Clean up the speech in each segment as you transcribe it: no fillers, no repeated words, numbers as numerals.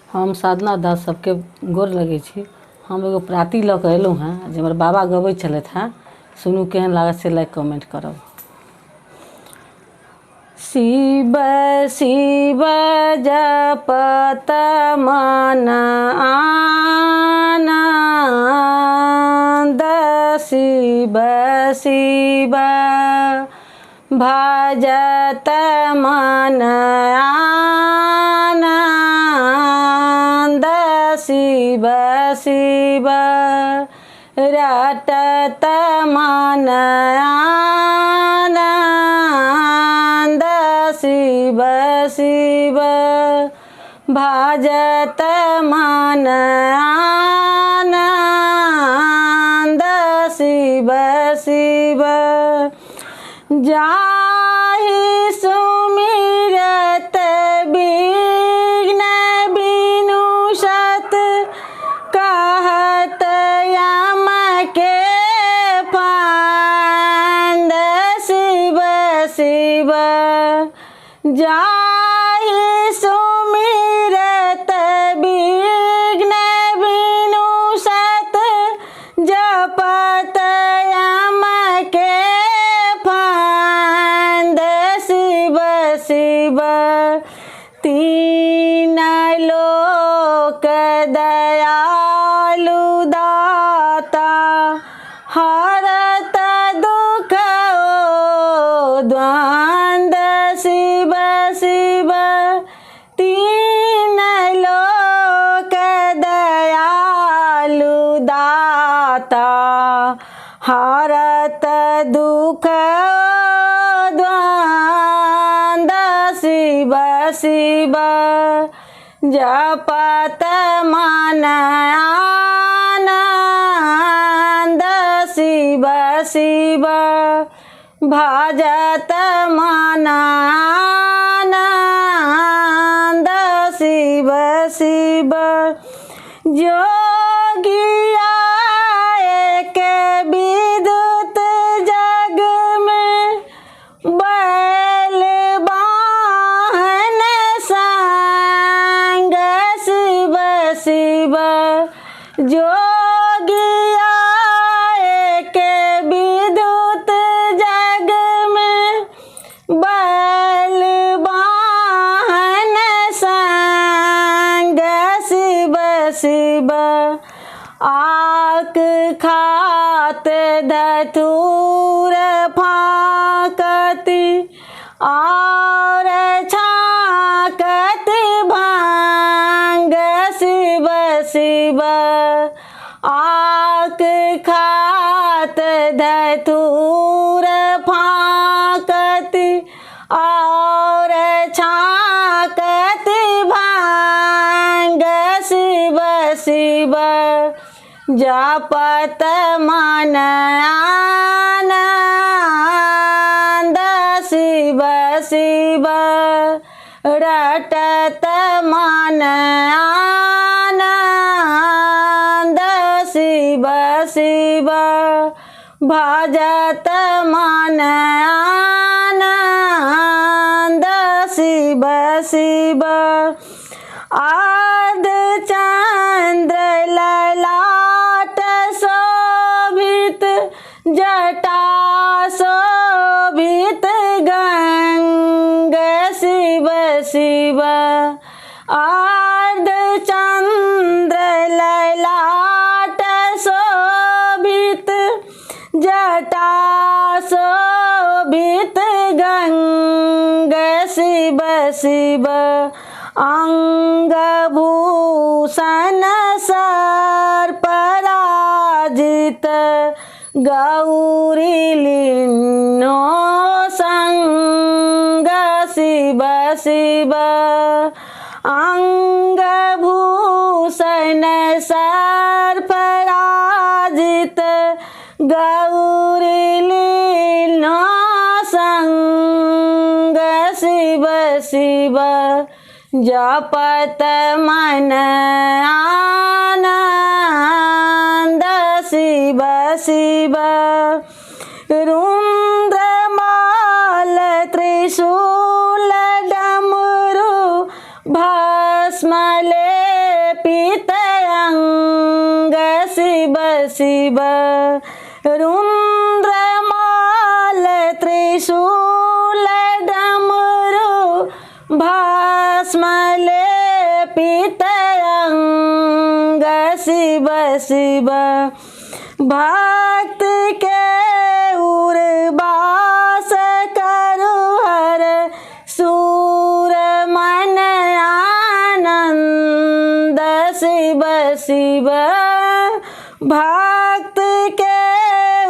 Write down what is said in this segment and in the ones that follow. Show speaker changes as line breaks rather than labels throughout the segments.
हम साधना दास सबके गोर लगे छी। हम एगो प्राती लऽ के एलहुँ हैं जे हमर बाबा गबै छलथि हैं, सुनू केहन लागत से लाइक कमेंट करब। शिव शिव जपत मन आनंद, शिव शिव भजत मन आनंद, शिव शिव रटत मन आनंद, शिव शिव भजत मन आनंद, शिव शिव जाहि सुमिरत विघ्न विनुषत, कहत यम के फांद, शिव शिव जाहि सुमिरत विघ्न विनुषत, जपत यम के फांद, शिव शिव तीन लोक दयालु दाता, हरत दुख द्वंद, शिव शिव तीन लोक दयालु दाता, हरत दुख द्वंद, शिव शिव जपत मन आनंद, शिव शिव भजत मन आनंद, शिव शिव जोगिया एक विद्युत जग में, बैल वाहन संग, शिव शिव जोगिया एक विद्युत जग में, बैल वाहन संग, शिव शिव आक खात धतूर फाकति, और छाकत भांग, शिव शिव आक खात धतूर फाकति, और छाकत भांग, शिव शिव जपत मन आनंद, शिव शिव रटत मन आनंद, शिव शिव भजत मन आनंद, शिव शिव अर्ध चंद्र ललाट शोभित, जटा शोभित गंग, शिव शिव अर्ध चंद्र ललाट शोभित, जटा शोभित गंग, शिव शिव अंगभूषण सर्पराजित, गौरी लीनो संग, शिव शिव अंगभूषण सर्पराजित, गौरी लीनो संग, शिव शिव जपत मन आनंद, शिव शिव रुद्रमाल त्रिशूल डमरू भस्म ले पीतयंग शिव शिव रुद्रमाल त्रिशूल डमरू भस्म लेपितयंग शिव शिव भक्त के उर्वास करु हर सूर मन आनंद शिव शिव भक्त के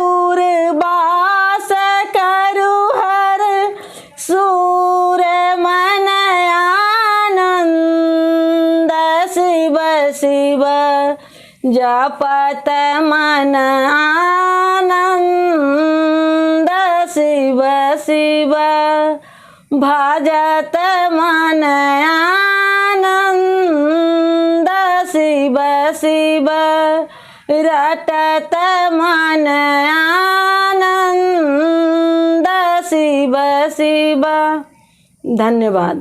उर्वास करु हर सूर मन आनंद शिव शिव जपत मन आनंद शिव शिव भजत मन आनंद शिव शिव रटत मन आनंद शिव शिव। धन्यवाद।